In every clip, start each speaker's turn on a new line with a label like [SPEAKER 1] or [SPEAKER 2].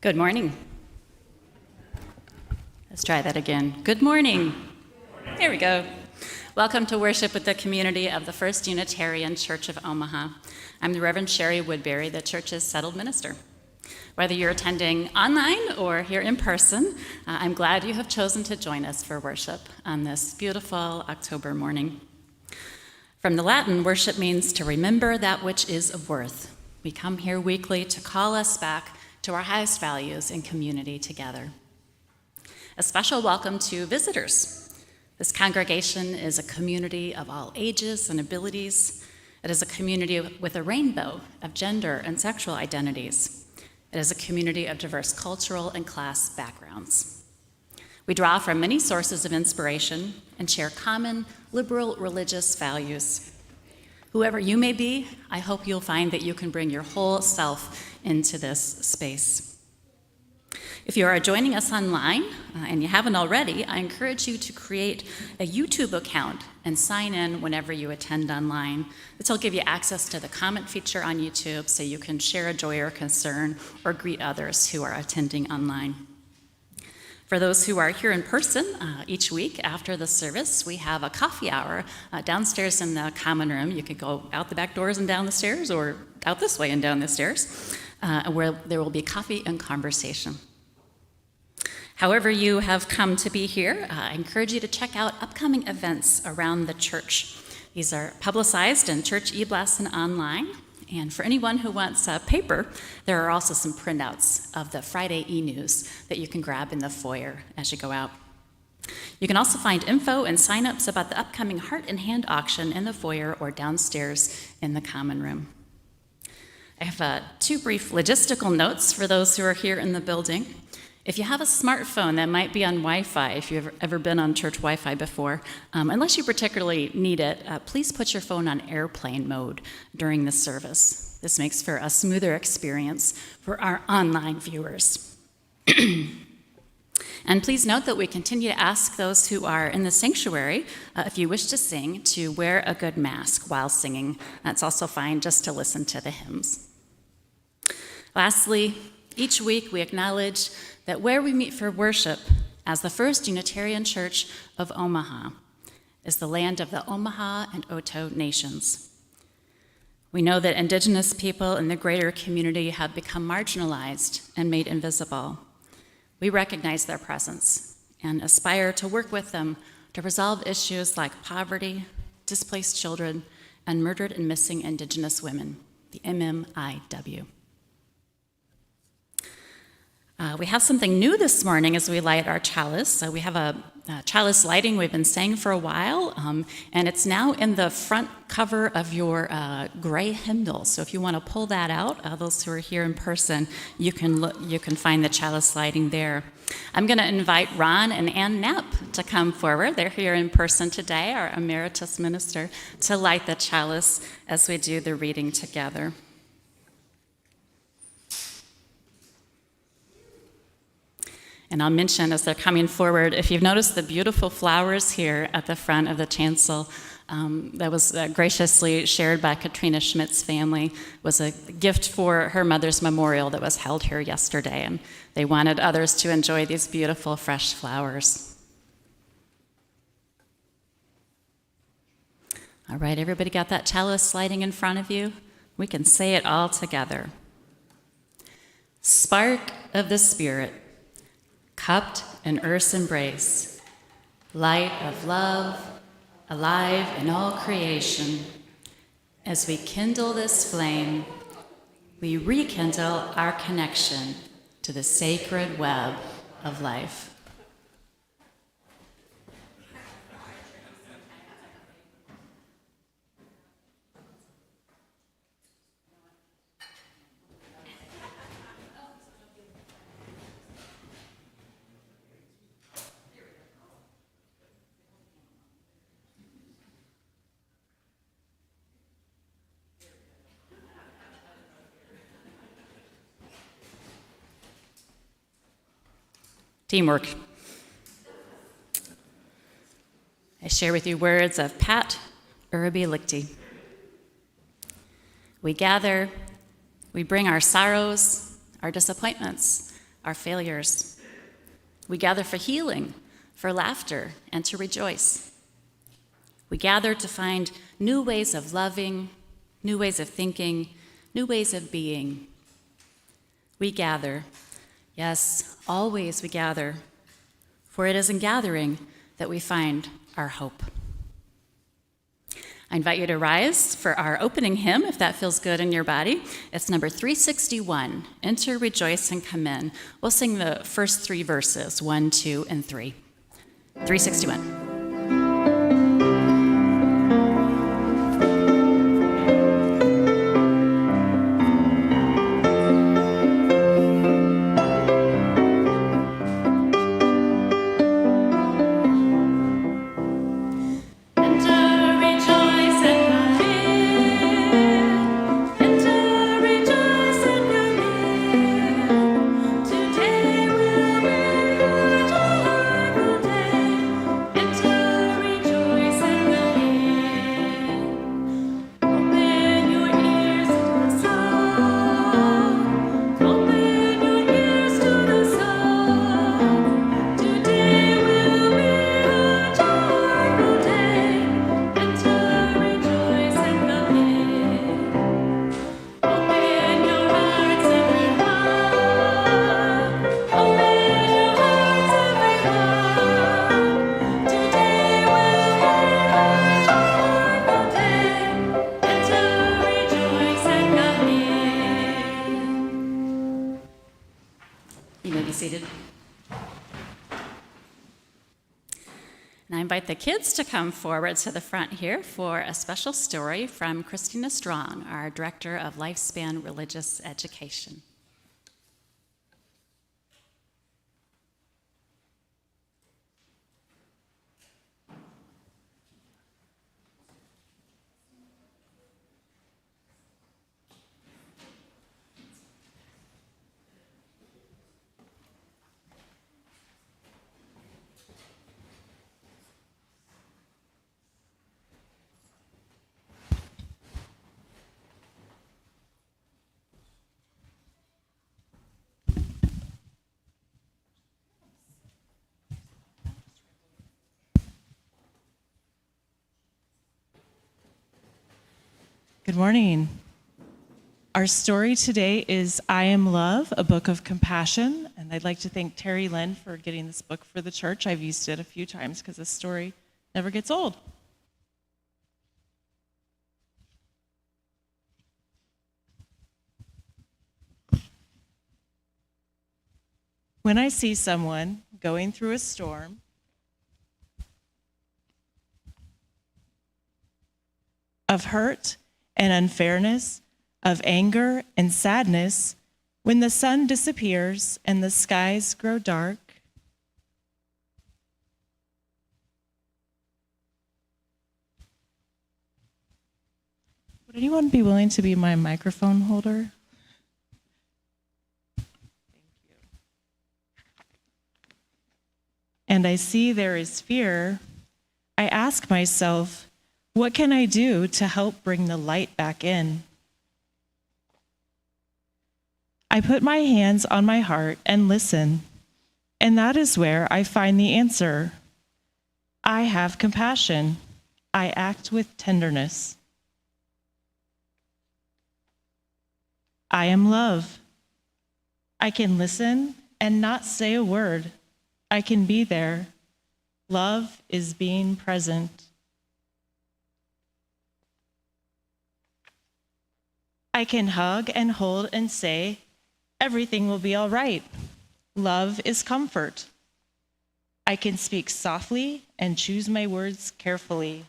[SPEAKER 1] Good morning. Let's try that again. Good morning. There we go. Welcome to worship with the community of the First Unitarian Church of Omaha. I'm the Reverend Shari Woodbury, the church's settled minister. Whether you're attending online or here in person, I'm glad you have chosen to join us for worship on this beautiful October morning. From the Latin, worship means to remember that which is of worth. We come here weekly to call us back to our highest values in community together. A special welcome to visitors. This congregation is a community of all ages and abilities. It is a community with a rainbow of gender and sexual identities. It is a community of diverse cultural and class backgrounds. We draw from many sources of inspiration and share common liberal religious values. Whoever you may be, I hope you'll find that you can bring your whole self into this space. If you are joining us online, and you haven't already, I encourage you to create a YouTube account and sign in whenever you attend online. This will give you access to the comment feature on YouTube so you can share a joy or concern or greet others who are attending online. For those who are here in person, each week after the service, we have a coffee hour downstairs in the common room. You can go out the back doors and down the stairs, or out this way and down the stairs, where there will be coffee and conversation. However you have come to be here, I encourage you to check out upcoming events around the church. These are publicized in church e-blasts and online. And for anyone who wants paper, there are also some printouts of the Friday e-news that you can grab in the foyer as you go out. You can also find info and sign-ups about the upcoming Heart and Hand auction in the foyer or downstairs in the common room. I have two brief logistical notes for those who are here in the building. If you have a smartphone that might be on Wi-Fi, if you've ever been on church Wi-Fi before, unless you particularly need it, please put your phone on airplane mode during the service. This makes for a smoother experience for our online viewers. And please note that we continue to ask those who are in the sanctuary, if you wish to sing, to wear a good mask while singing. That's also fine just to listen to the hymns. Lastly, each week we acknowledge that where we meet for worship as the First Unitarian Church of Omaha is the land of the Omaha and Oto nations. We know that Indigenous people in the greater community have become marginalized and made invisible. We recognize their presence and aspire to work with them to resolve issues like poverty, displaced children, and murdered and missing Indigenous women, the MMIW. We have something new this morning as we light our chalice. So we have a chalice lighting we've been saying for a while, and it's now in the front cover of your gray hymnal. So if you want to pull that out, those who are here in person, you can find the chalice lighting there. I'm going to invite Ron and Ann Knapp to come forward. They're here in person today, our emeritus minister, to light the chalice as we do the reading together. And I'll mention as they're coming forward, if you've noticed the beautiful flowers here at the front of the chancel, that was graciously shared by Katrina Schmidt's family, was a gift for her mother's memorial that was held here yesterday. And they wanted others to enjoy these beautiful fresh flowers. All right, everybody got that chalice lighting in front of you? We can say it all together. Spark of the Spirit, cupped in earth's embrace, light of love, alive in all creation. As we kindle this flame, we rekindle our connection to the sacred web of life. Teamwork. I share with you words of Pat Uraby-Lichty. We gather, we bring our sorrows, our disappointments, our failures. We gather for healing, for laughter, and to rejoice. We gather to find new ways of loving, new ways of thinking, new ways of being. We gather, yes, always we gather, for it is in gathering that we find our hope. I invite you to rise for our opening hymn, if that feels good in your body. It's number 361, Enter, Rejoice, and Come In. We'll sing the first three verses, 1, 2, and 3. 361. And I invite the kids to come forward to the front here for a special story from Christina Strong, our Director of Lifespan Religious Education.
[SPEAKER 2] Good morning. Our story today is I Am Love, a book of compassion, and I'd like to thank Terry Lynn for getting this book for the church. I've used it a few times because this story never gets old. When I see someone going through a storm, of hurt and unfairness, of anger and sadness, when the sun disappears and the skies grow dark, would anyone be willing to be my microphone holder? Thank you. And I see there is fear, I ask myself, what can I do to help bring the light back in? I put my hands on my heart and listen, and that is where I find the answer. I have compassion. I act with tenderness. I am love. I can listen and not say a word. I can be there. Love is being present. I can hug and hold and say, everything will be all right. Love is comfort. I can speak softly and choose my words carefully.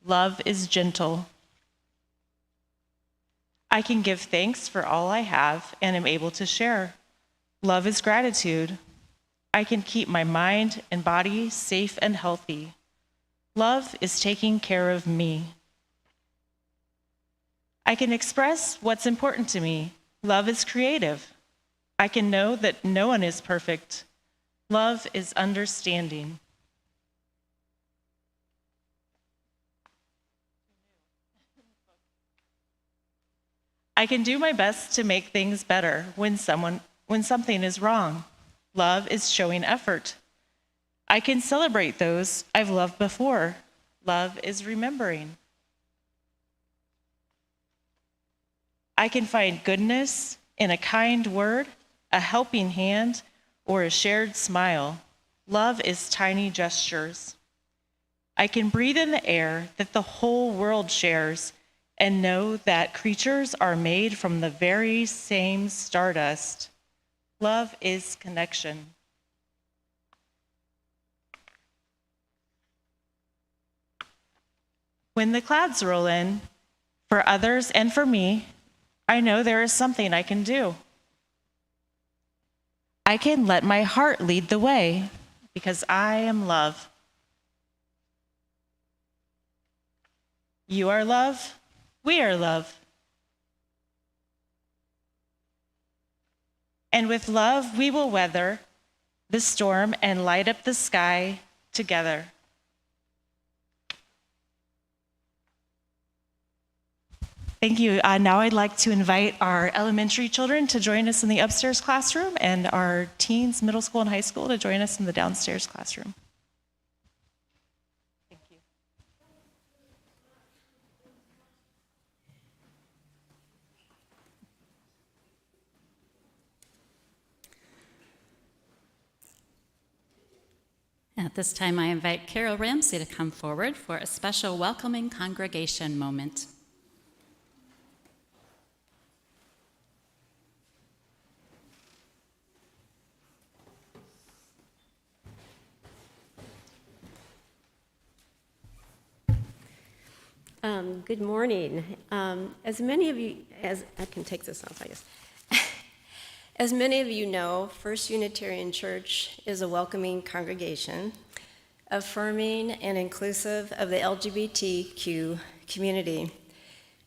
[SPEAKER 2] Love is gentle. I can give thanks for all I have and am able to share. Love is gratitude. I can keep my mind and body safe and healthy. Love is taking care of me. I can express what's important to me. Love is creative. I can know that no one is perfect. Love is understanding. I can do my best to make things better when someone when something is wrong. Love is showing effort. I can celebrate those I've loved before. Love is remembering. I can find goodness in a kind word, a helping hand, or a shared smile. Love is tiny gestures. I can breathe in the air that the whole world shares and know that creatures are made from the very same stardust. Love is connection. When the clouds roll in, for others and for me, I know there is something I can do. I can let my heart lead the way because I am love. You are love, we are love. And with love, we will weather the storm and light up the sky together. Thank you. Now I'd like to invite our elementary children to join us in the upstairs classroom and our teens, middle school and high school, to join us in the downstairs classroom. Thank you.
[SPEAKER 1] At this time, I invite Carol Ramsey to come forward for a special welcoming congregation moment.
[SPEAKER 3] Good morning. As many of you, I can take this off, I guess. As many of you know, First Unitarian Church is a welcoming congregation, affirming and inclusive of the LGBTQ community.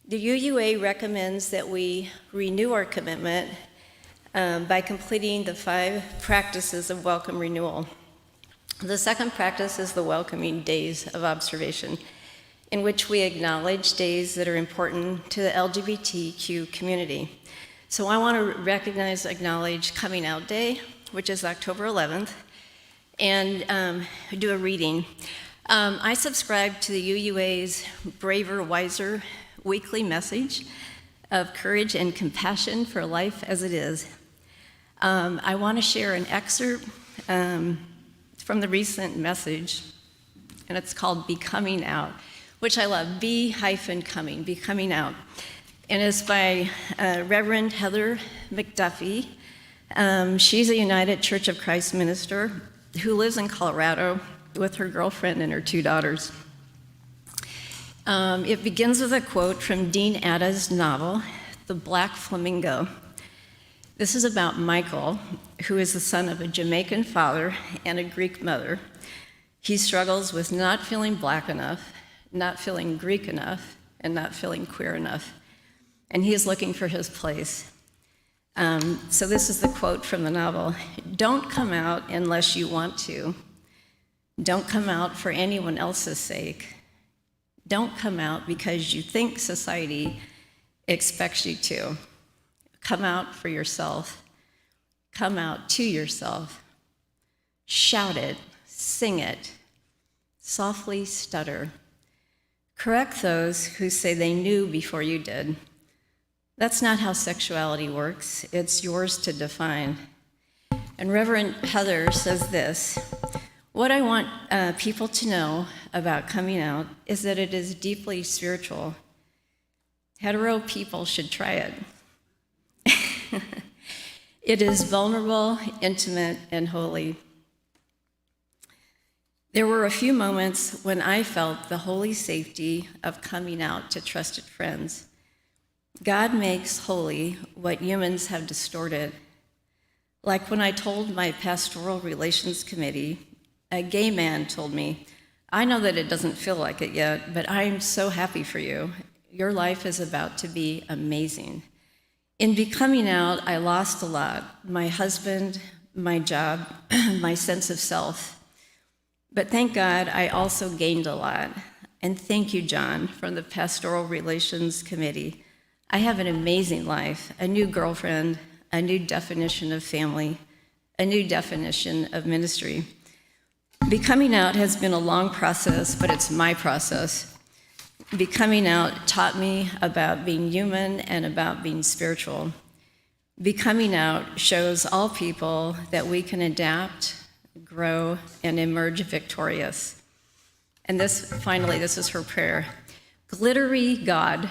[SPEAKER 3] The UUA recommends that we renew our commitment by completing the 5 practices of welcome renewal. The second practice is the welcoming days of observation, in which we acknowledge days that are important to the LGBTQ community. So I want to acknowledge Coming Out Day, which is October 11th, and do a reading. I subscribe to the UUA's Braver, Wiser weekly message of courage and compassion for life as it is. I want to share an excerpt from the recent message, and it's called Becoming Out, which I love, be-coming, becoming out. And it's by Reverend Heather McDuffie. She's a United Church of Christ minister who lives in Colorado with her girlfriend and her 2 daughters. It begins with a quote from Dean Atta's novel, The Black Flamingo. This is about Michael, who is the son of a Jamaican father and a Greek mother. He struggles with not feeling black enough, not feeling Greek enough, and not feeling queer enough. And he is looking for his place. So this is the quote from the novel. Don't come out unless you want to. Don't come out for anyone else's sake. Don't come out because you think society expects you to. Come out for yourself. Come out to yourself. Shout it, sing it, softly stutter. Correct those who say they knew before you did. That's not how sexuality works. It's yours to define. And Reverend Heather says this, what I want people to know about coming out is that it is deeply spiritual. Hetero people should try it. It is vulnerable, intimate, and holy. There were a few moments when I felt the holy safety of coming out to trusted friends. God makes holy what humans have distorted. Like when I told my pastoral relations committee, a gay man told me, I know that it doesn't feel like it yet, but I'm so happy for you. Your life is about to be amazing. In becoming out, I lost a lot. My husband, my job, my sense of self. But thank God, I also gained a lot. And thank you, John, from the Pastoral Relations Committee. I have an amazing life, a new girlfriend, a new definition of family, a new definition of ministry. Becoming out has been a long process, but it's my process. Becoming out taught me about being human and about being spiritual. Becoming out shows all people that we can adapt, grow, and emerge victorious. And this is her prayer. Glittery God,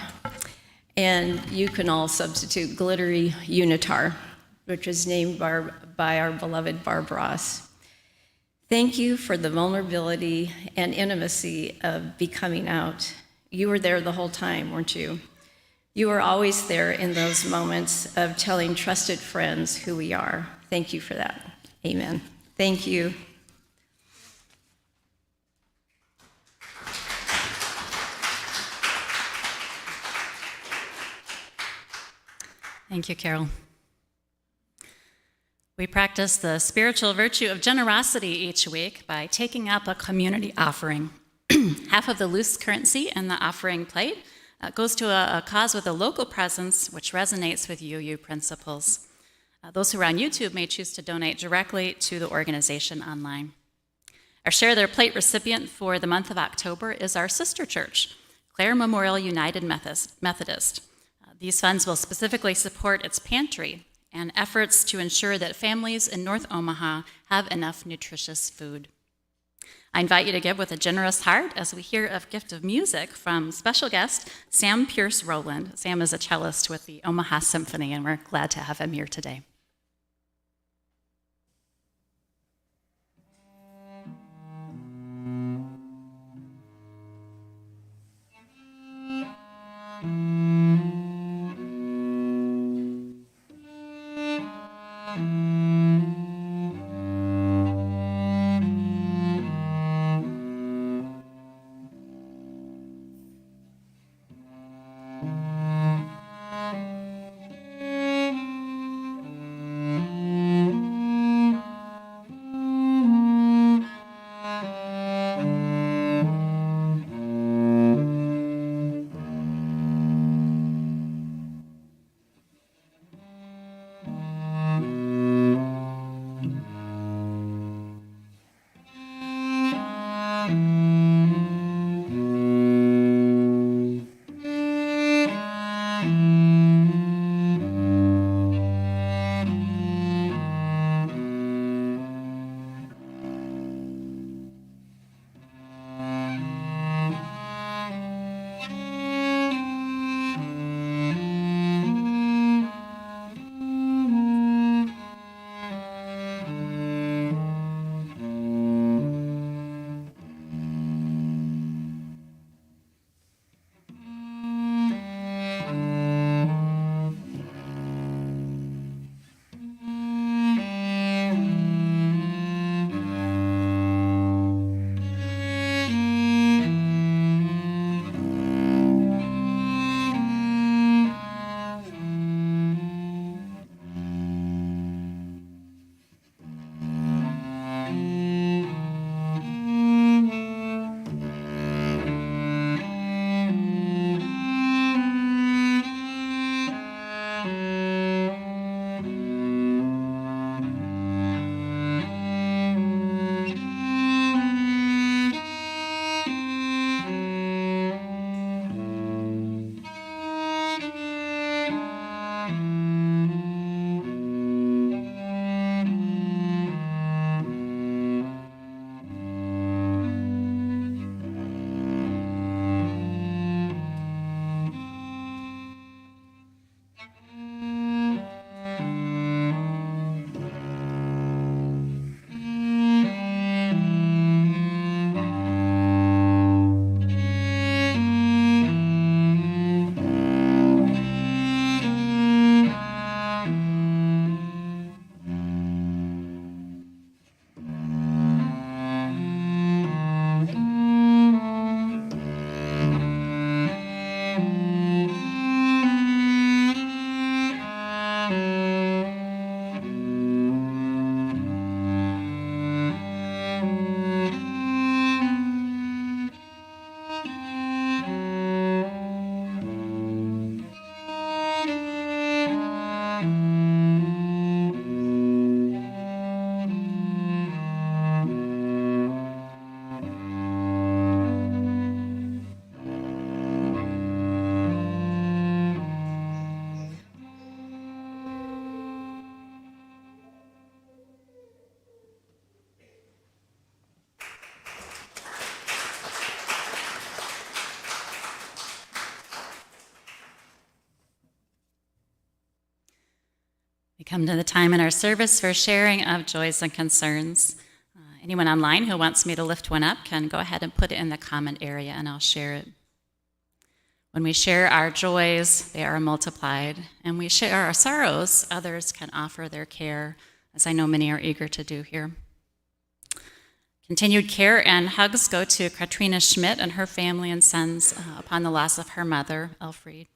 [SPEAKER 3] and you can all substitute glittery unitar, which is named by our beloved Barb Ross. Thank you for the vulnerability and intimacy of becoming out. You were there the whole time, weren't you? You were always there in those moments of telling trusted friends who we are. Thank you for that. Amen. Thank you.
[SPEAKER 1] Thank you, Carol. We practice the spiritual virtue of generosity each week by taking up a community offering. Half of the loose currency in the offering plate goes to a cause with a local presence which resonates with UU principles. Those who are on YouTube may choose to donate directly to the organization online. Our Share Their Plate recipient for the month of October is our sister church, Clare Memorial United Methodist. These funds will specifically support its pantry and efforts to ensure that families in North Omaha have enough nutritious food. I invite you to give with a generous heart as we hear a gift of music from special guest Sam Pierce Rowland. Sam is a cellist with the Omaha Symphony, and we're glad to have him here today. We come to the time in our service for sharing of joys and concerns. Anyone online who wants me to lift one up can go ahead and put it in the comment area and I'll share it. When we share our joys, they are multiplied, and we share our sorrows, others can offer their care, as I know many are eager to do here. Continued care and hugs go to Katrina Schmidt and her family and sons upon the loss of her mother, Elfried.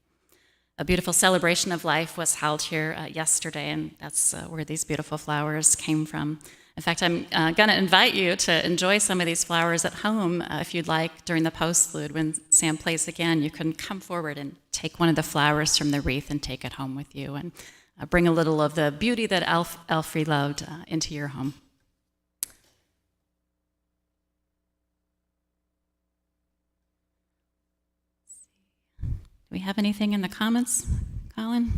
[SPEAKER 1] A beautiful celebration of life was held here yesterday, and that's where these beautiful flowers came from. In fact, I'm going to invite you to enjoy some of these flowers at home if you'd like during the postlude. When Sam plays again, you can come forward and take one of the flowers from the wreath and take it home with you and bring a little of the beauty that Elfried loved into your home. Do we have anything in the comments, Colin?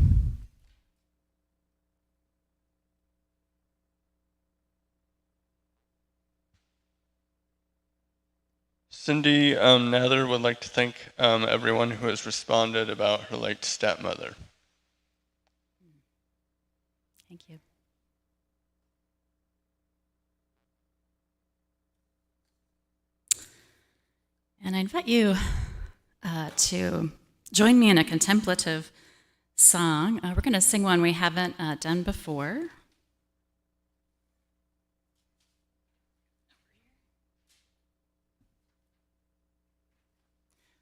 [SPEAKER 4] Cindy Nather would like to thank everyone who has responded about her late stepmother.
[SPEAKER 1] Thank you. And I invite you to join me in a contemplative song. We're going to sing one we haven't done before.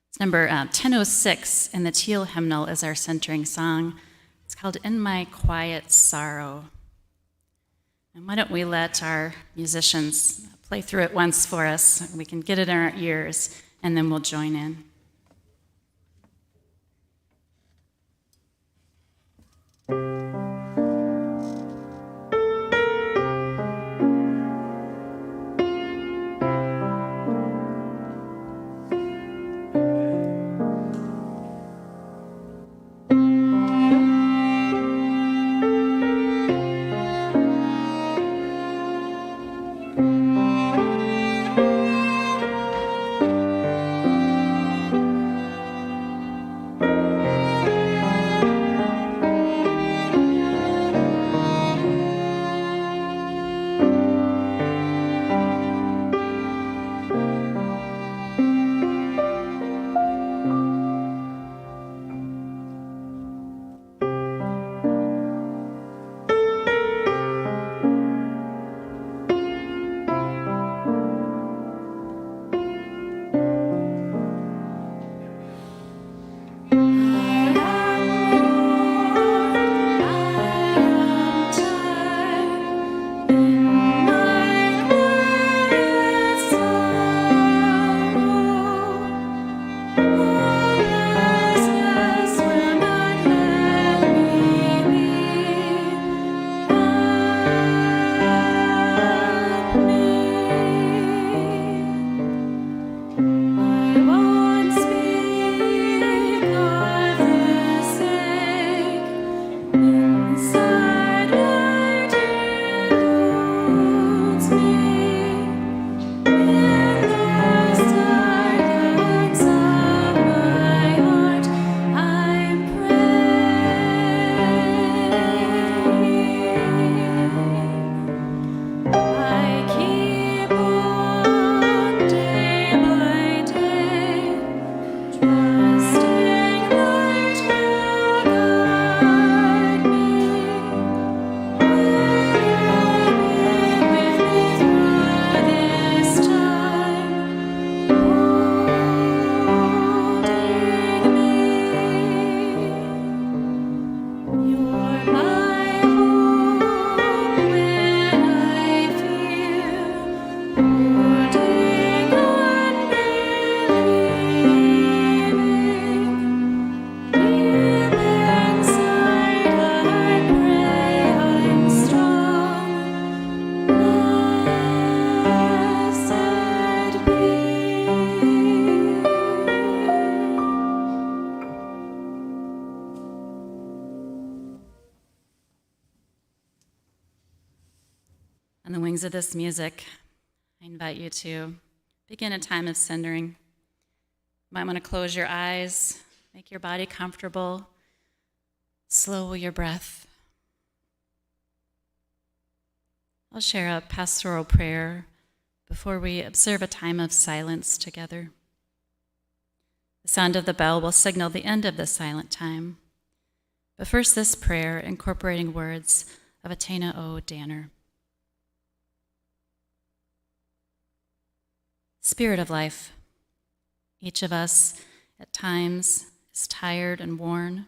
[SPEAKER 1] It's number 1006 in the Teal hymnal is our centering song. It's called In My Quiet Sorrow. And why don't we let our musicians play through it once for us. We can get it in our ears, and then we'll join in. On the wings of this music, I invite you to begin a time of centering. You might want to close your eyes, make your body comfortable, slow your breath. I'll share a pastoral prayer before we observe a time of silence together. The sound of the bell will signal the end of the silent time. But first, this prayer incorporating words of Atena O. Danner. Spirit of life, each of us at times is tired and worn.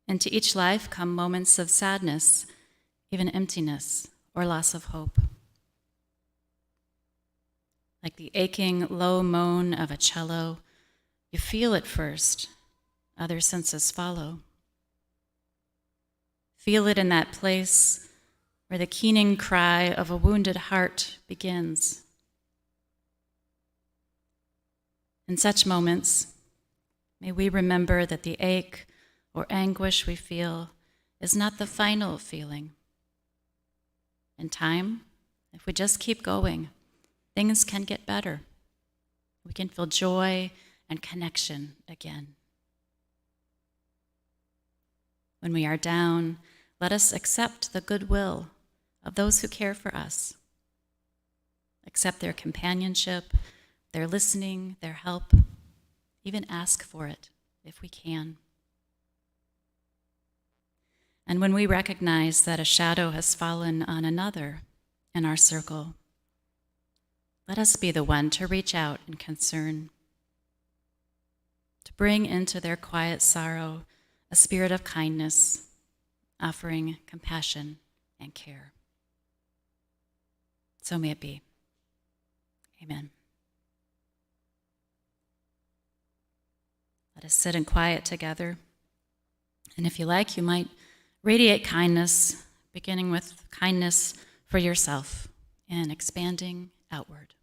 [SPEAKER 1] Into each life come moments of sadness, even emptiness or loss of hope. Like the aching low moan of a cello, you feel it first, other senses follow. Feel it in that place where the keening cry of a wounded heart begins. In such moments, may we remember that the ache or anguish we feel is not the final feeling. In time, if we just keep going, things can get better. We can feel joy and connection again. When we are down, let us accept the goodwill of those who care for us. Accept their companionship, their listening, their help, even ask for it if we can. And when we recognize that a shadow has fallen on another in our circle, let us be the one to reach out in concern, to bring into their quiet sorrow a spirit of kindness, offering compassion and care. So may it be. Amen. Let us sit in quiet together. And if you like, you might radiate kindness, beginning with kindness for yourself and expanding outward.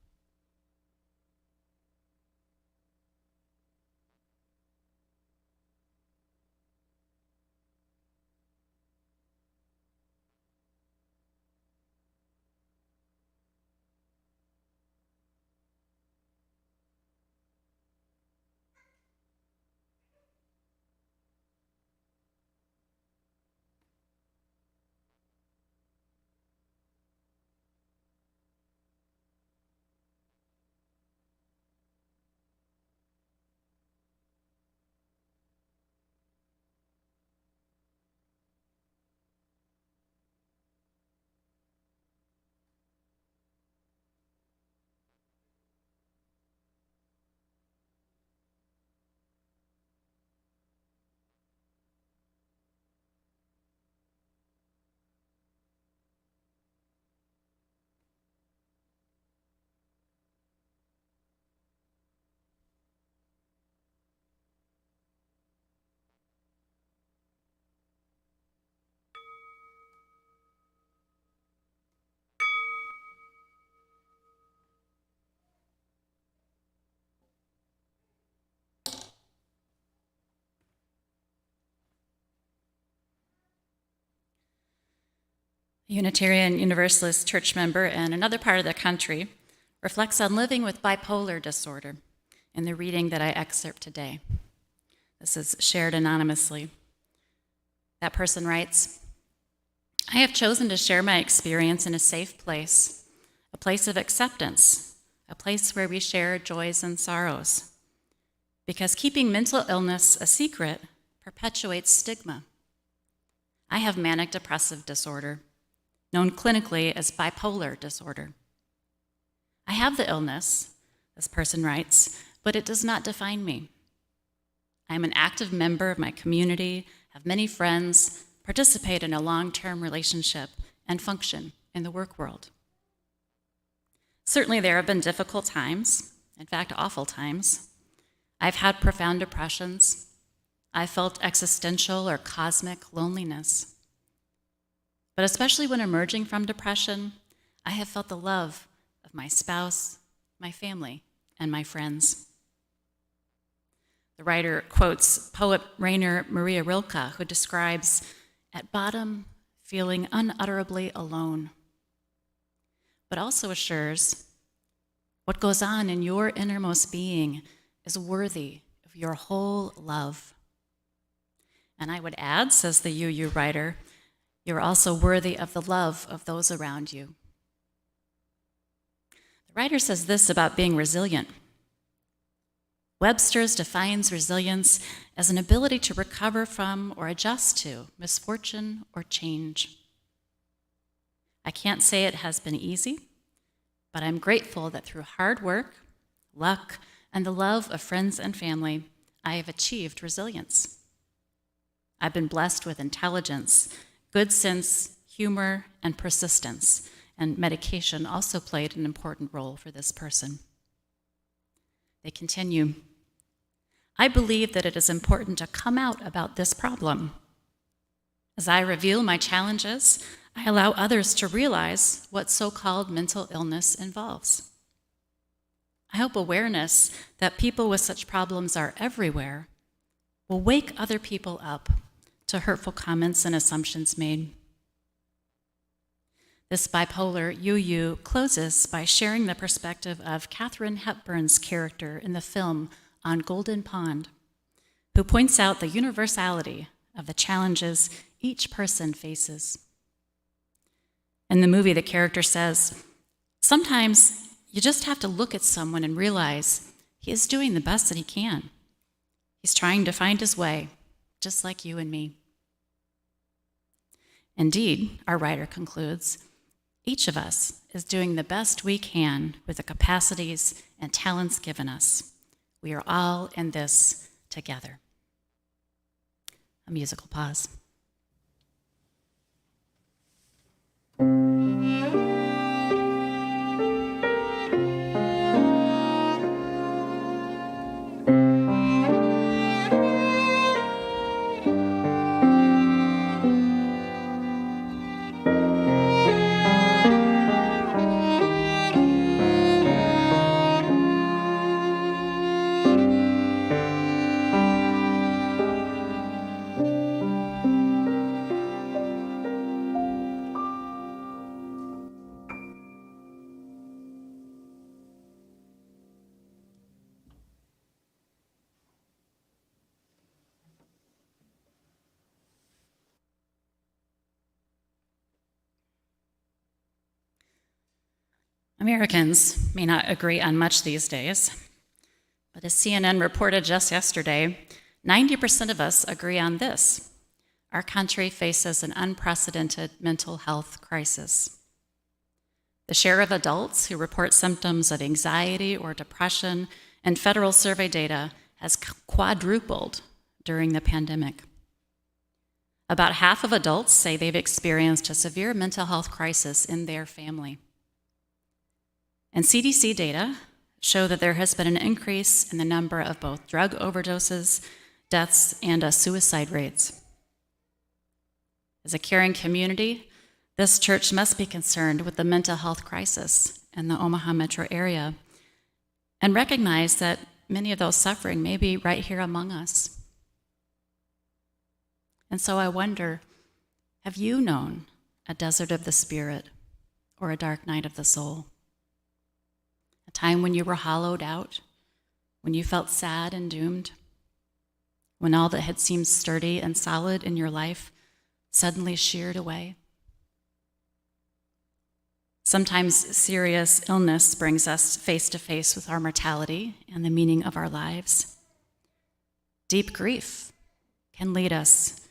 [SPEAKER 1] A Unitarian Universalist church member in another part of the country reflects on living with bipolar disorder in the reading that I excerpt today. This is shared anonymously. That person writes, I have chosen to share my experience in a safe place, a place of acceptance, a place where we share joys and sorrows. Because keeping mental illness a secret perpetuates stigma. I have manic depressive disorder, known clinically as bipolar disorder. I have the illness, this person writes, but it does not define me. I am an active member of my community, have many friends, participate in a long-term relationship, and function in the work world. Certainly there have been difficult times, in fact, awful times. I've had profound depressions. I've felt existential or cosmic loneliness. But especially when emerging from depression, I have felt the love of my spouse, my family, and my friends. The writer quotes poet Rainer Maria Rilke, who describes, at bottom, feeling unutterably alone, but also assures, what goes on in your innermost being is worthy of your whole love. And I would add, says the UU writer, You're also worthy of the love of those around you. The writer says this about being resilient. Webster's defines resilience as an ability to recover from or adjust to misfortune or change. I can't say it has been easy, but I'm grateful that through hard work, luck, and the love of friends and family, I have achieved resilience. I've been blessed with intelligence, good sense, humor, and persistence, and medication also played an important role for this person. They continue, I believe that it is important to come out about this problem. As I reveal my challenges, I allow others to realize what so-called mental illness involves. I hope awareness that people with such problems are everywhere will wake other people up to hurtful comments and assumptions made. This bipolar UU closes by sharing the perspective of Katharine Hepburn's character in the film On Golden Pond, who points out the universality of the challenges each person faces. In the movie, the character says, sometimes you just have to look at someone and realize he is doing the best that he can. He's trying to find his way, just like you and me. Indeed, our writer concludes, each of us is doing the best we can with the capacities and talents given us. We are all in this together. A musical pause. Americans may not agree on much these days, but as CNN reported just yesterday, 90% of us agree on this. Our country faces an unprecedented mental health crisis. The share of adults who report symptoms of anxiety or depression in federal survey data has quadrupled during the pandemic. About half of adults say they've experienced a severe mental health crisis in their family. And CDC data show that there has been an increase in the number of both drug overdoses, deaths, and suicide rates. As a caring community, this church must be concerned with the mental health crisis in the Omaha metro area and recognize that many of those suffering may be right here among us. And so I wonder, have you known a desert of the spirit or a dark night of the soul? A time when you were hollowed out, when you felt sad and doomed, when all that had seemed sturdy and solid in your life suddenly sheared away. Sometimes serious illness brings us face to face with our mortality and the meaning of our lives. Deep grief can lead us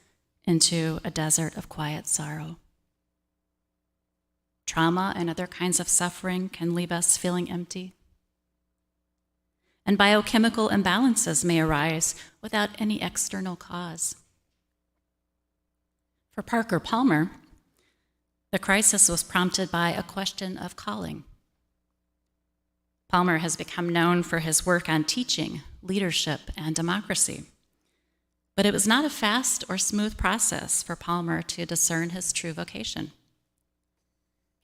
[SPEAKER 1] into a desert of quiet sorrow. Trauma and other kinds of suffering can leave us feeling empty. And biochemical imbalances may arise without any external cause. For Parker Palmer, the crisis was prompted by a question of calling. Palmer has become known for his work on teaching, leadership, and democracy. But it was not a fast or smooth process for Palmer to discern his true vocation.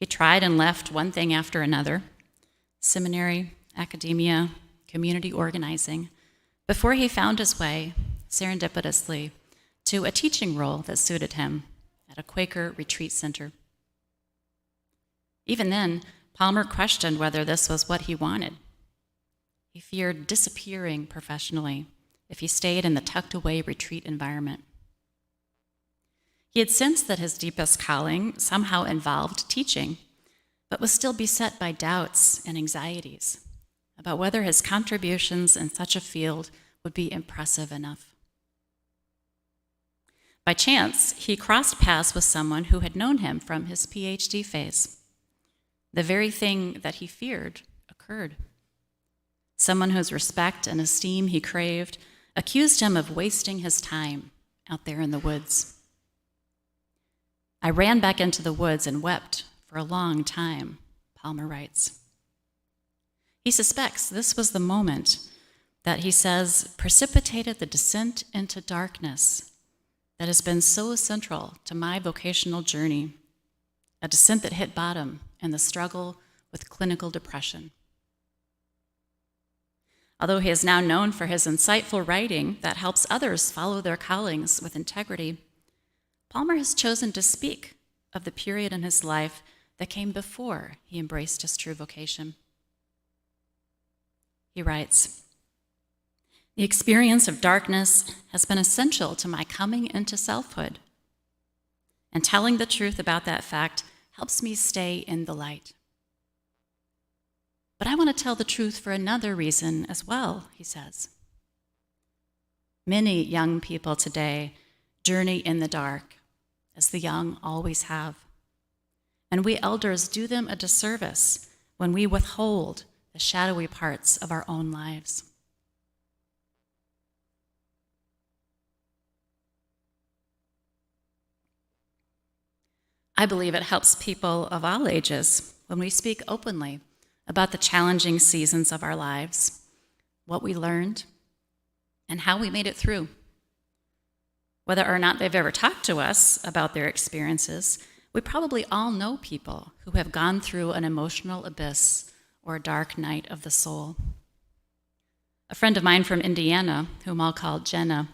[SPEAKER 1] He tried and left one thing after another, seminary, academia, community organizing, before he found his way, serendipitously, to a teaching role that suited him at a Quaker retreat center. Even then, Palmer questioned whether this was what he wanted. He feared disappearing professionally if he stayed in the tucked-away retreat environment. He had sensed that his deepest calling somehow involved teaching, but was still beset by doubts and anxieties about whether his contributions in such a field would be impressive enough. By chance, he crossed paths with someone who had known him from his PhD phase. The very thing that he feared occurred. Someone whose respect and esteem he craved accused him of wasting his time out there in the woods. I ran back into the woods and wept for a long time, Palmer writes. He suspects this was the moment that, he says, precipitated the descent into darkness that has been so central to my vocational journey, a descent that hit bottom in the struggle with clinical depression. Although he is now known for his insightful writing that helps others follow their callings with integrity, Palmer has chosen to speak of the period in his life that came before he embraced his true vocation. He writes, "The experience of darkness has been essential to my coming into selfhood, and telling the truth about that fact helps me stay in the light. But I want to tell the truth for another reason as well," he says. Many young people today journey in the dark, as the young always have. And we elders do them a disservice when we withhold the shadowy parts of our own lives. I believe it helps people of all ages when we speak openly about the challenging seasons of our lives, what we learned, and how we made it through. Whether or not they've ever talked to us about their experiences, we probably all know people who have gone through an emotional abyss or a dark night of the soul. A friend of mine from Indiana, whom I'll call Jenna,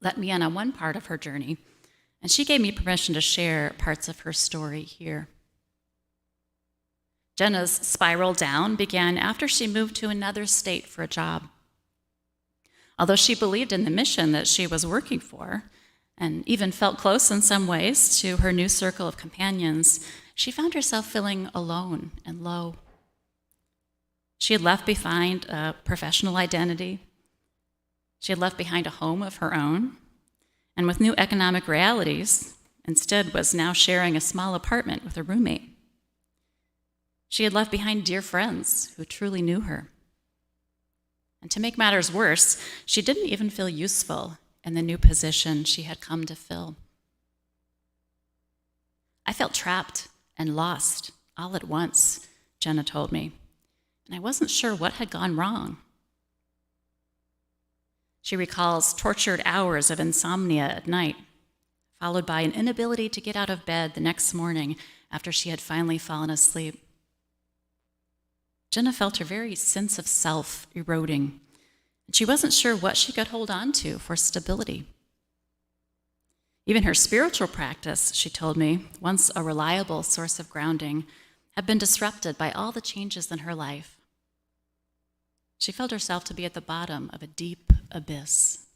[SPEAKER 1] let me in on one part of her journey, and she gave me permission to share parts of her story here. Jenna's spiral down began after she moved to another state for a job. Although she believed in the mission that she was working for, and even felt close in some ways to her new circle of companions, she found herself feeling alone and low. She had left behind a professional identity. She had left behind a home of her own, and with new economic realities, instead was now sharing a small apartment with a roommate. She had left behind dear friends who truly knew her. And to make matters worse, she didn't even feel useful in the new position she had come to fill. "I felt trapped and lost all at once," Jenna told me, "and I wasn't sure what had gone wrong." She recalls tortured hours of insomnia at night, followed by an inability to get out of bed the next morning after she had finally fallen asleep. Jenna felt her very sense of self eroding, and she wasn't sure what she could hold on to for stability. Even her spiritual practice, she told me, once a reliable source of grounding, had been disrupted by all the changes in her life. She felt herself to be at the bottom of a deep abyss.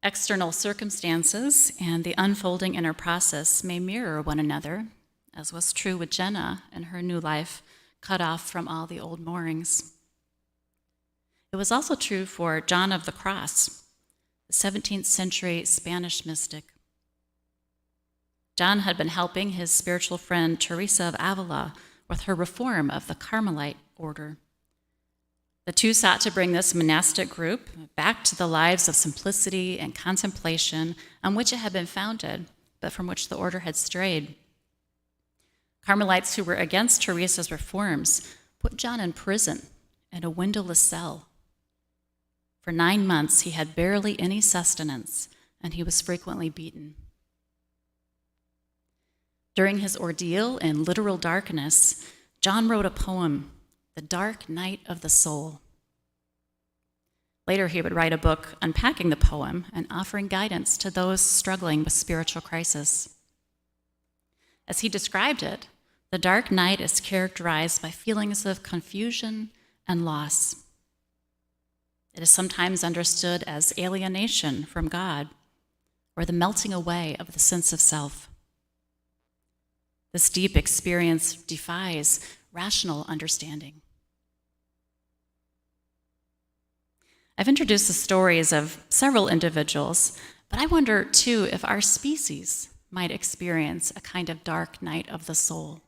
[SPEAKER 1] External circumstances and the unfolding inner process may mirror one another, as was true with Jenna and her new life, cut off from all the old moorings. It was also true for John of the Cross, the 17th century Spanish mystic. John had been helping his spiritual friend Teresa of Avila with her reform of the Carmelite order. The two sought to bring this monastic group back to the lives of simplicity and contemplation on which it had been founded, but from which the order had strayed. Carmelites who were against Teresa's reforms put John in prison in a windowless cell. For 9 months, he had barely any sustenance, and he was frequently beaten. During his ordeal in literal darkness, John wrote a poem, "The Dark Night of the Soul." Later, he would write a book unpacking the poem and offering guidance to those struggling with spiritual crisis. As he described it, the dark night is characterized by feelings of confusion and loss. It is sometimes understood as alienation from God, or the melting away of the sense of self. This deep experience defies rational understanding. I've introduced the stories of several individuals, but I wonder too if our species might experience a kind of dark night of the soul.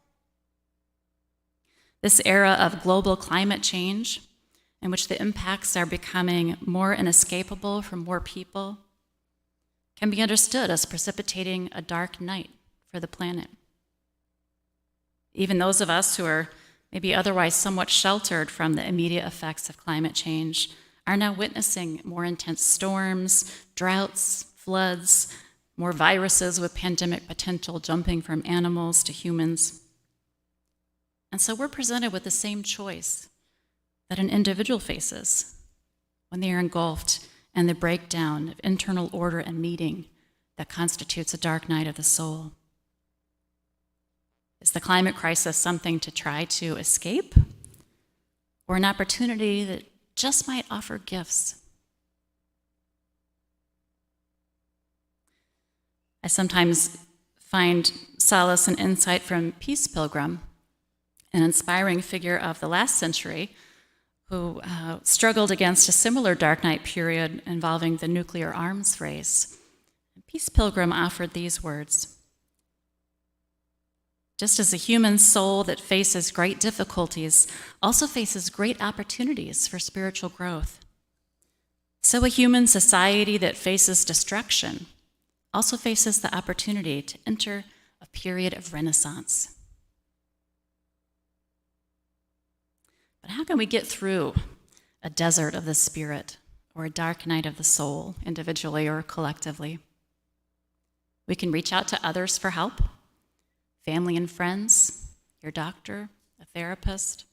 [SPEAKER 1] This era of global climate change, in which the impacts are becoming more inescapable for more people, can be understood as precipitating a dark night for the planet. Even those of us who are maybe otherwise somewhat sheltered from the immediate effects of climate change are now witnessing more intense storms, droughts, floods, more viruses with pandemic potential jumping from animals to humans. And so we're presented with the same choice that an individual faces when they are engulfed in the breakdown of internal order and meaning that constitutes a dark night of the soul. Is the climate crisis something to try to escape, or an opportunity that just might offer gifts? I sometimes find solace and insight from Peace Pilgrim, an inspiring figure of the last century who struggled against a similar dark night period involving the nuclear arms race. Peace Pilgrim offered these words: "Just as a human soul that faces great difficulties also faces great opportunities for spiritual growth, so a human society that faces destruction also faces the opportunity to enter a period of renaissance." But how can we get through a desert of the spirit or a dark night of the soul, individually or collectively? We can reach out to others for help, family and friends, your doctor, a therapist.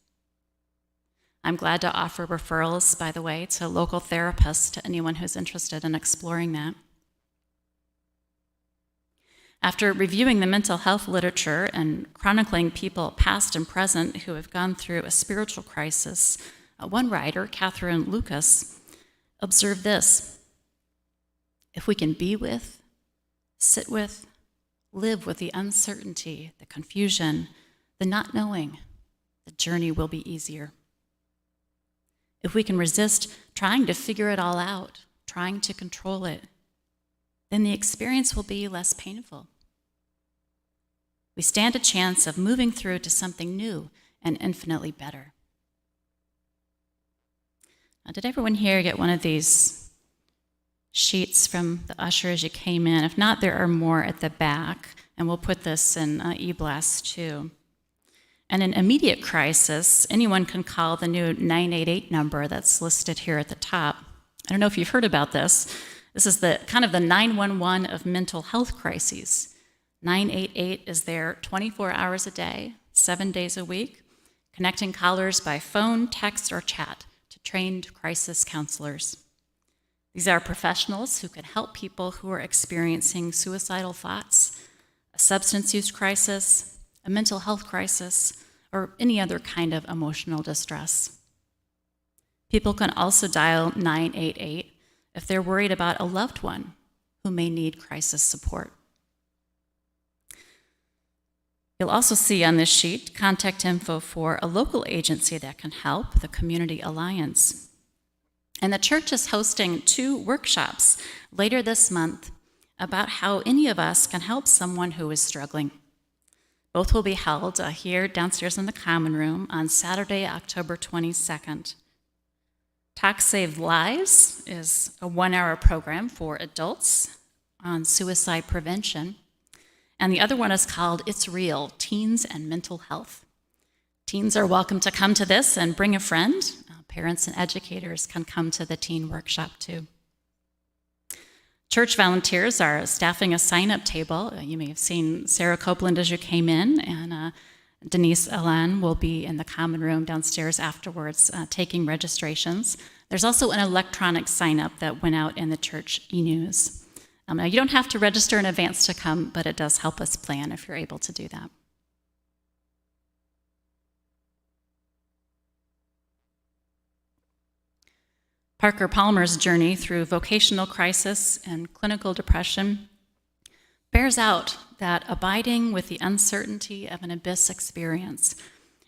[SPEAKER 1] I'm glad to offer referrals, by the way, to local therapists, to anyone who's interested in exploring that. After reviewing the mental health literature and chronicling people past and present who have gone through a spiritual crisis, one writer, Catherine Lucas, observed this: "If we can be with, sit with, live with the uncertainty, the confusion, the not knowing, the journey will be easier. If we can resist trying to figure it all out, trying to control it, then the experience will be less painful. We stand a chance of moving through to something new and infinitely better." Now, did everyone here get one of these sheets from the usher as you came in? If not, there are more at the back, and we'll put this in e-blast too. And in immediate crisis, anyone can call the new 988 number that's listed here at the top. I don't know if you've heard about this. This is the kind of the 911 of mental health crises. 988 is there 24 hours a day, 7 days a week, connecting callers by phone, text, or chat to trained crisis counselors. These are professionals who can help people who are experiencing suicidal thoughts, a substance use crisis, a mental health crisis, or any other kind of emotional distress. People can also dial 988 if they're worried about a loved one who may need crisis support. You'll also see on this sheet contact info for a local agency that can help, the Community Alliance. And the church is hosting 2 workshops later this month about how any of us can help someone who is struggling. Both will be held here downstairs in the common room on Saturday, October 22nd. Talk Save Lives is a 1-hour program for adults on suicide prevention. And the other one is called It's Real, Teens and Mental Health. Teens are welcome to come to this and bring a friend. Parents and educators can come to the teen workshop too. Church volunteers are staffing a sign-up table. You may have seen Sarah Copeland as you came in, and Denise Alan will be in the common room downstairs afterwards taking registrations. There's also an electronic sign-up that went out in the church e-news. Now, you don't have to register in advance to come, but it does help us plan if you're able to do that. Parker Palmer's journey through vocational crisis and clinical depression bears out that abiding with the uncertainty of an abyss experience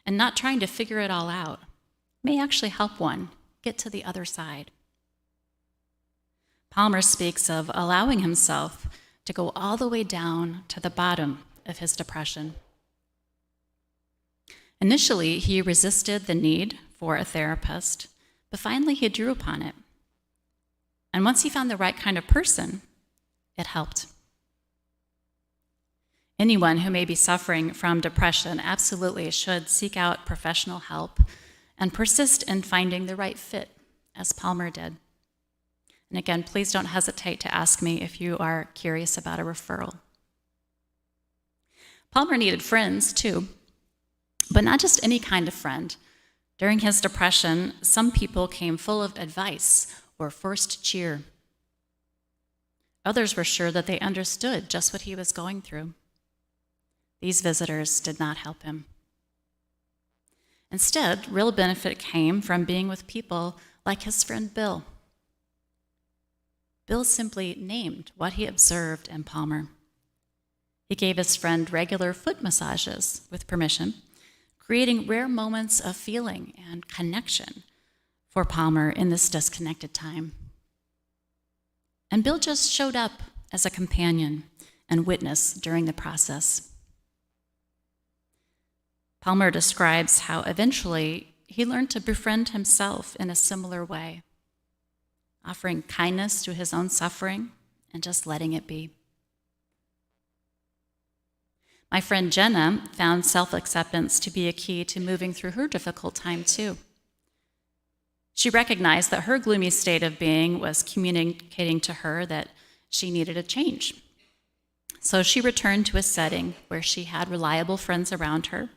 [SPEAKER 1] and not trying to figure it all out may actually help one get to the other side. Palmer speaks of allowing himself to go all the way down to the bottom of his depression. Initially, he resisted the need for a therapist, but finally he drew upon it. And once he found the right kind of person, it helped. Anyone who may be suffering from depression absolutely should seek out professional help and persist in finding the right fit, as Palmer did. And again, please don't hesitate to ask me if you are curious about a referral. Palmer needed friends, too, but not just any kind of friend. During his depression, some people came full of advice or forced cheer. Others were sure that they understood just what he was going through. These visitors did not help him. Instead, real benefit came from being with people like his friend Bill. Bill simply named what he observed in Palmer. He gave his friend regular foot massages with permission, creating rare moments of feeling and connection for Palmer in this disconnected time. And Bill just showed up as a companion and witness during the process. Palmer describes how eventually he learned to befriend himself in a similar way, offering kindness to his own suffering and just letting it be. My friend Jenna found self-acceptance to be a key to moving through her difficult time, too. She recognized that her gloomy state of being was communicating to her that she needed a change. So she returned to a setting where she had reliable friends around her.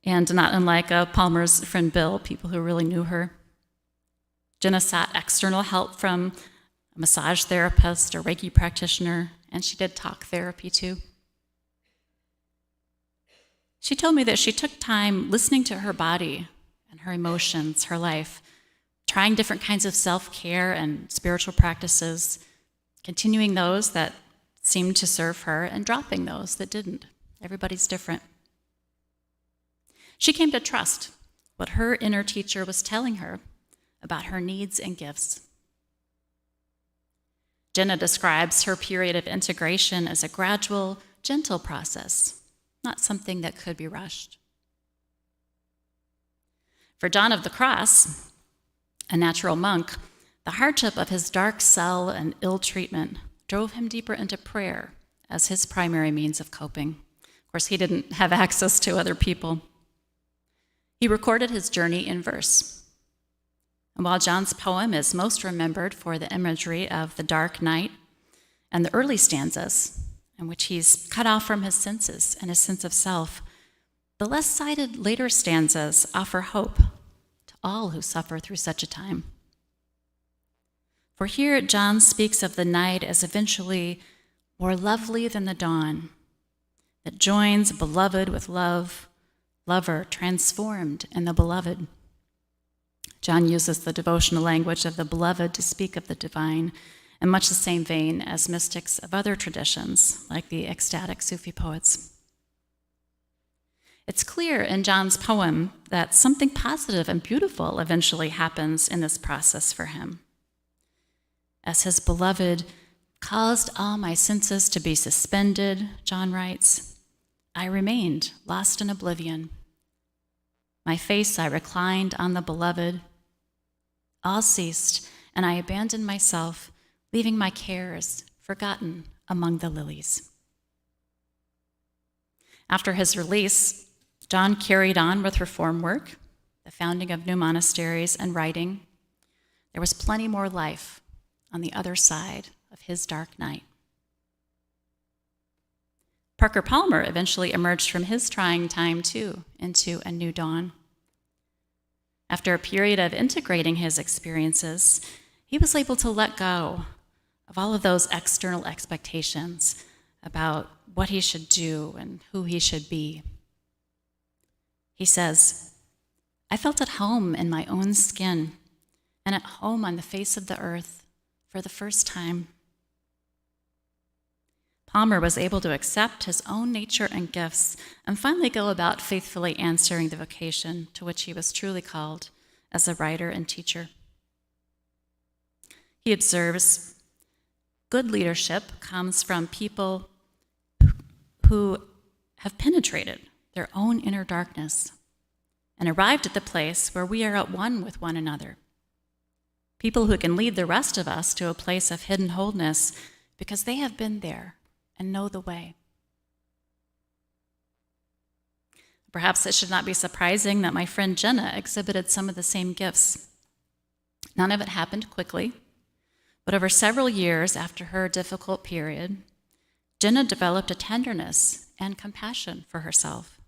[SPEAKER 1] And not unlike Palmer's friend Bill, people who really knew her. Jenna sought external help from a massage therapist or Reiki practitioner, and she did talk therapy too. She told me that she took time listening to her body and her emotions, her life, trying different kinds of self-care and spiritual practices, continuing those that seemed to serve her and dropping those that didn't. Everybody's different. She came to trust what her inner teacher was telling her about her needs and gifts. Jenna describes her period of integration as a gradual, gentle process, not something that could be rushed. For John of the Cross, a natural monk, the hardship of his dark cell and ill treatment drove him deeper into prayer as his primary means of coping. Of course, he didn't have access to other people. He recorded his journey in verse. And while John's poem is most remembered for the imagery of the dark night and the early stanzas, in which he's cut off from his senses and his sense of self, the less cited later stanzas offer hope to all who suffer through such a time. For here, John speaks of the night as eventually more lovely than the dawn, that joins beloved with love, lover transformed in the beloved. John uses the devotional language of the beloved to speak of the divine, in much the same vein as mystics of other traditions, like the ecstatic Sufi poets. It's clear in John's poem that something positive and beautiful eventually happens in this process for him. As his beloved caused all my senses to be suspended, John writes, I remained lost in oblivion. My face I reclined on the beloved. All ceased, and I abandoned myself, leaving my cares forgotten among the lilies. After his release, John carried on with reform work, the founding of new monasteries, and writing. There was plenty more life on the other side of his dark night. Parker Palmer eventually emerged from his trying time, too, into a new dawn. After a period of integrating his experiences, he was able to let go of all of those external expectations about what he should do and who he should be. He says, I felt at home in my own skin and at home on the face of the earth for the first time. Palmer was able to accept his own nature and gifts and finally go about faithfully answering the vocation to which he was truly called as a writer and teacher. He observes, good leadership comes from people who have penetrated their own inner darkness and arrived at the place where we are at one with one another. People who can lead the rest of us to a place of hidden wholeness because they have been there and know the way. Perhaps it should not be surprising that my friend Jenna exhibited some of the same gifts. None of it happened quickly, but over several years after her difficult period, Jenna developed a tenderness and compassion for herself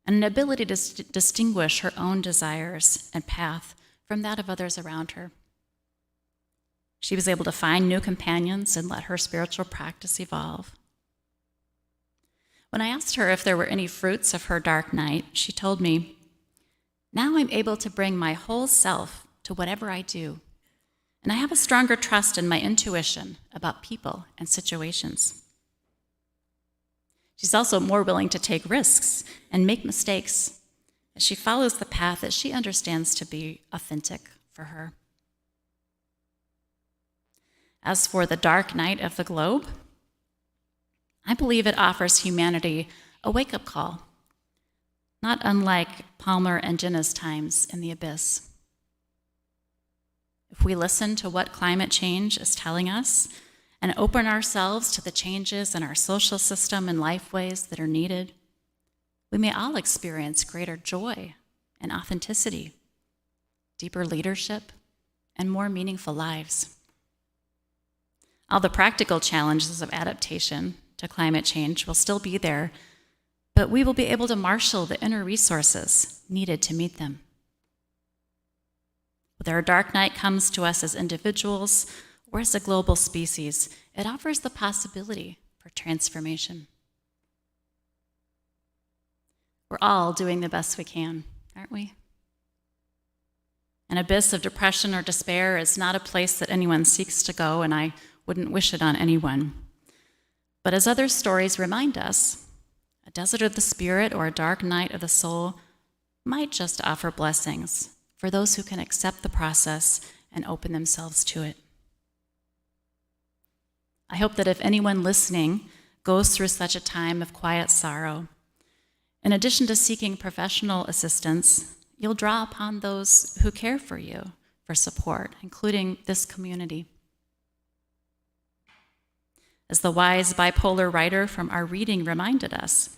[SPEAKER 1] and an ability to distinguish her own desires and path from that of others around her. She was able to find new companions and let her spiritual practice evolve. When I asked her if there were any fruits of her dark night, she told me, "Now I'm able to bring my whole self to whatever I do, and I have a stronger trust in my intuition about people and situations." She's also more willing to take risks and make mistakes as she follows the path that she understands to be authentic for her. As for the dark night of the globe, I believe it offers humanity a wake-up call, not unlike Palmer and Jenna's times in the abyss. If we listen to what climate change is telling us and open ourselves to the changes in our social system and lifeways that are needed, we may all experience greater joy and authenticity, deeper leadership, and more meaningful lives. All the practical challenges of adaptation to climate change will still be there, but we will be able to marshal the inner resources needed to meet them. Whether a dark night comes to us as individuals or as a global species, it offers the possibility for transformation. We're all doing the best we can, aren't we? An abyss of depression or despair is not a place that anyone seeks to go, and I wouldn't wish it on anyone. But as other stories remind us, a desert of the spirit or a dark night of the soul might just offer blessings for those who can accept the process and open themselves to it. I hope that if anyone listening goes through such a time of quiet sorrow, in addition to seeking professional assistance, you'll draw upon those who care for you for support, including this community. As the wise bipolar writer from our reading reminded us,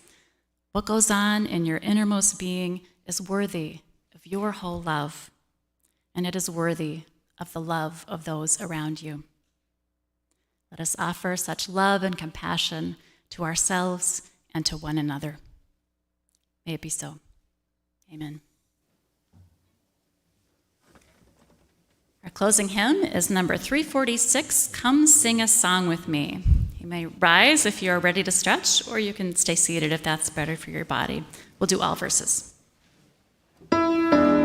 [SPEAKER 1] what goes on in your innermost being is worthy of your whole love, and it is worthy of the love of those around you. Let us offer such love and compassion to ourselves and to one another. May it be so. Amen. Our closing hymn is number 346, Come Sing a Song With Me. You may rise if you are ready to stretch, or you can stay seated if that's better for your body. We'll do all verses.
[SPEAKER 5] I might know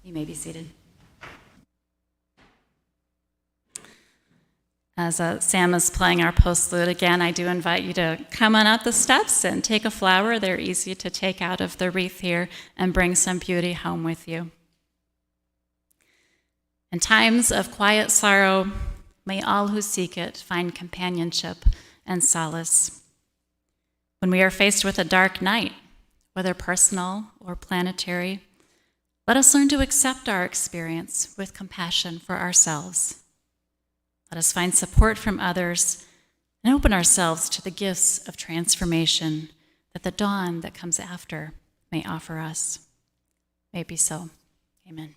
[SPEAKER 1] You may be seated. As Sam is playing our postlude again, I do invite you to come on up the steps and take a flower. They're easy to take out of the wreath here and bring some beauty home with you. In times of quiet sorrow, may all who seek it find companionship and solace. When we are faced with a dark night, whether personal or planetary, let us learn to accept our experience with compassion for ourselves. Let us find support from others and open ourselves to the gifts of transformation that the dawn that comes after may offer us. May it be so. Amen.